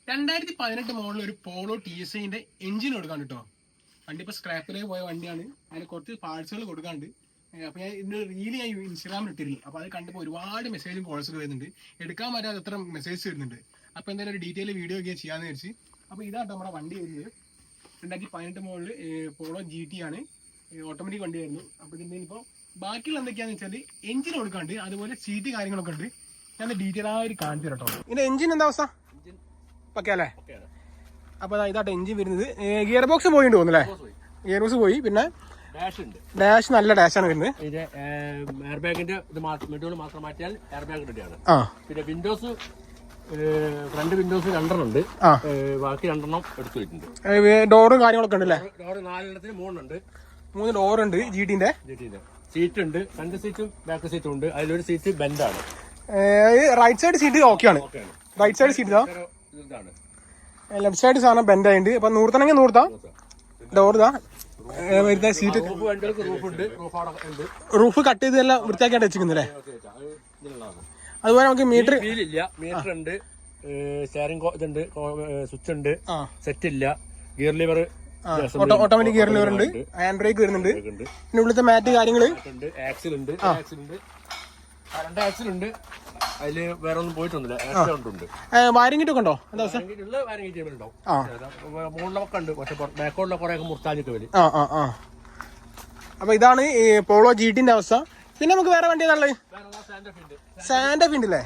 2018 model ഒരു polo TSIന്റെ engine കൊടുക്കാൻ കേട്ടോ. വണ്ടി ഇപ്പോൾ സ്ക്രാപ്പിലേക്ക് പോയ വണ്ടിയാണ്. അതിന് കുറച്ച് പാർട്സുകൾ കൊടുക്കാണ്ട്. അപ്പോൾ ഞാൻ ഇതിൻ്റെ റീല് ഞാൻ ഇൻസ്റ്റാഗ്രാമിൽ ഇട്ടിരുന്നു. അപ്പോൾ അത് കണ്ടപ്പോൾ ഒരുപാട് മെസ്സേജും കോൾസൊക്കെ വരുന്നുണ്ട്. എടുക്കാൻ പറ്റാതെ എത്ര മെസ്സേജ് വരുന്നുണ്ട്. അപ്പോൾ എന്തായാലും ഒരു ഡീറ്റെയിൽ വീഡിയോ ഒക്കെ ചെയ്യാമെന്ന് വിചാരിച്ച്. അപ്പോൾ ഇതാട്ടോ നമ്മുടെ വണ്ടി വരുന്നത്. 2018 മോഡൽ പോളോ GT ആണ്. ഓട്ടോമാറ്റിക് വണ്ടിയായിരുന്നു. അപ്പോൾ ഇതിൻ്റെ ഇപ്പോൾ ബാക്കിയുള്ള എന്തൊക്കെയാണെന്ന് വെച്ചാൽ എഞ്ചിൻ കൊടുക്കാണ്ട്, അതുപോലെ സീറ്റ് കാര്യങ്ങളൊക്കെ ഉണ്ട്. ഞാൻ ഡീറ്റെയിൽ ആയിട്ട് കാണിച്ചു തരാം കേട്ടോ. ഇതിൻ്റെ എഞ്ചിൻ എന്താ അവസ്ഥ? ഓക്കെ അല്ലേ? അപ്പോൾ ഇതാട്ടോ എഞ്ചിൻ വരുന്നത്. ഗിയർ ബോക്സ് പോയിട്ടുണ്ട് തോന്നുന്നല്ലേ? ഗിയർ ബോക്സ് പോയി. പിന്നെ ഡാഷ് നല്ല ഡാഷാണ് വരുന്നത്. എയർ ബാഗിന്റെ മാത്രം മാറ്റിയാൽ എയർ ബാഗ് റെഡിയാണ്. പിന്നെ വിൻഡോസ് ഫ്രണ്ട് വിൻഡോസ് 2 ഉണ്ട്. ബാക്കി 2 എടുത്തു വെച്ചിട്ടുണ്ട്. ഡോറും കാര്യങ്ങളൊക്കെ ഉണ്ടല്ലേ? ഡോറ് 4 3 3 ഡോറുണ്ട്. GTന്റെ സീറ്റ് ഉണ്ട്. ഫ്രണ്ട് സീറ്റും ബാക്ക് സീറ്റും ഉണ്ട്. അതിലൊരു സീറ്റ് ബെൻഡാണ്. റൈറ്റ് സൈഡ് സീറ്റ് ഓക്കെയാണ്. റൈറ്റ് സൈഡ് സീറ്റ് ഇതാണ്. ലെഫ്റ്റ് സൈഡ് സാധനം ബെൻഡ് ആയിട്ട്. അപ്പൊ നൂർത്തണെങ്കിൽ നൂർത്താം. ഡോർ ഇതാ വരുന്ന സീറ്റ്. റൂഫ് കട്ട് ചെയ്തെല്ലാം വൃത്തിയാക്കിയായിട്ട് വെച്ചിരിക്കുന്നല്ലേ? അതുപോലെ നമുക്ക് മീറ്റർ ഉണ്ട്, സ്റ്റിയറിംഗ് ഇതുണ്ട്, സ്വിച്ച് ഉണ്ട്, സെറ്റ് ഇല്ല, gear lever automatic gear lever ഉണ്ട്, ഹാൻഡ് ബ്രേക്ക് വരുന്നുണ്ട്. പിന്നെ ഉള്ളിലത്തെ മാറ്റ് കാര്യങ്ങള് ആക്സിൽ ഉണ്ട്. 2 ആക്സിൽ ഉണ്ട്. അതില് വേറെ ഒന്നും പോയിട്ടൊന്നുമില്ല. ആക്സിഡന്റ് ഉണ്ട്. വയറിംഗ് കിറ്റൊക്കെ ഉണ്ടോ? മുകളിലൊക്കെ ഉണ്ട്. പക്ഷെ ബാക്കോട്ടിലെ കുറെ മുറിച്ചാഞ്ഞിട്ട് വരും. അപ്പൊ ഇതാണ് ഈ പോളോ GTന്റെ അവസ്ഥ. പിന്നെ നമുക്ക് വേറെ വണ്ടി ഏതാണുള്ളത്? സാന്റാഫെ ഉണ്ടല്ലേ?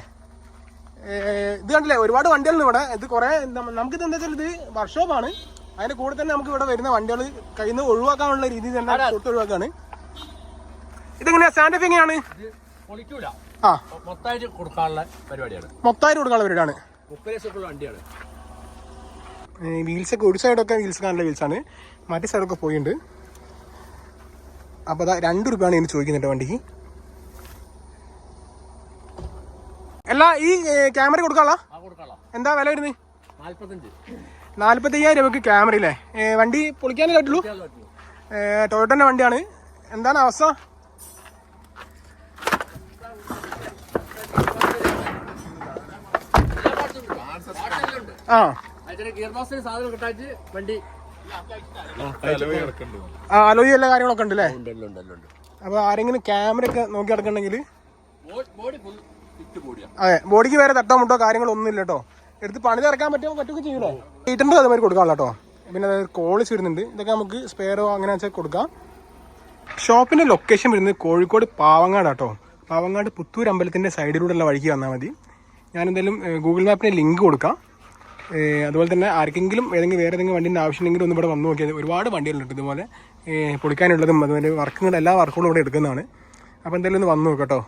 ഇത് കണ്ടില്ലേ, ഒരുപാട് വണ്ടികളുണ്ട് ഇവിടെ. ഇത് കുറെ നമുക്കിത് എന്താ വെച്ചാൽ ഇത് വർക്ക്ഷോപ്പാണ്. അതിന്റെ കൂടെ തന്നെ നമുക്ക് ഇവിടെ വരുന്ന വണ്ടികൾ കയ്യിൽ നിന്ന് ഒഴിവാക്കാനുള്ള രീതിയിൽ തന്നെ ഒഴിവാക്കാണ്. ഇതെങ്ങനെയാ സാന്റാഫെ എങ്ങനെയാണ്? മൊത്തമായിട്ട് കൊടുക്കാനുള്ള പരിപാടിയാണ്. പരിപാടിയാണ്. വണ്ടിയാണ്. വീൽസ് ഒക്കെ ഒരു സൈഡൊക്കെ വീൽസ് കാണുന്ന വീൽസാണ്. മറ്റേ സൈഡൊക്കെ പോയിട്ടുണ്ട്. അപ്പൊ 2 രൂപയാണ് ഇതിന് ചോദിക്കുന്നുണ്ട് വണ്ടിക്ക്. അല്ല, ഈ ക്യാമറ കൊടുക്കാനുള്ള എന്താ വില വരുന്നത്? 45,000 രൂപക്ക് ക്യാമറ ഇല്ലേ? വണ്ടി പൊളിക്കാനേ പറ്റുള്ളൂ. ടൊയോട്ടോന്റെ വണ്ടിയാണ്. എന്താണ് അവസ്ഥ? അലോയി എല്ലാ കാര്യങ്ങളൊക്കെ ഉണ്ട് അല്ലേ? അപ്പൊ ആരെങ്കിലും ക്യാമറ ഒക്കെ നോക്കി നടക്കണ്ടെങ്കിൽ അതെ, ബോഡിക്ക് വേറെ തട്ടോ മുട്ടോ കാര്യങ്ങളൊന്നും ഇല്ല കേട്ടോ. എടുത്ത് പണി ഇറക്കാൻ പറ്റുമൊക്കെ ചെയ്യൂലേ? 800 അതുമാതിരി കൊടുക്കാമല്ലോ കേട്ടോ. പിന്നെ കോളിസ് വരുന്നുണ്ട്. ഇതൊക്കെ നമുക്ക് സ്പെയറോ അങ്ങനെ വെച്ചാൽ കൊടുക്കാം. ഷോപ്പിന്റെ ലൊക്കേഷൻ വരുന്നത് കോഴിക്കോട് പാവങ്ങാട് കേട്ടോ. പാവങ്ങാട് പുത്തൂർ അമ്പലത്തിന്റെ സൈഡിലൂടെയുള്ള വഴിക്ക് വന്നാൽ മതി. ഞാനെന്തായാലും ഗൂഗിൾ മാപ്പിന് ലിങ്ക് കൊടുക്കാം. അതുപോലെ തന്നെ ആർക്കെങ്കിലും വേറെ ഏതെങ്കിലും വണ്ടീൻ്റെ ആവശ്യമുണ്ടെങ്കിലും ഒന്ന് ഇവിടെ വന്ന് നോക്കിയാൽ ഒരുപാട് വണ്ടികളുണ്ട് ഇതുപോലെ പൊളിക്കാനുള്ളതും അതുപോലെ എല്ലാ വർക്കുകളും ഇവിടെ എടുക്കുന്നതാണ്. അപ്പോൾ എന്തായാലും ഒന്ന് വന്ന് നോക്കാം കേട്ടോ.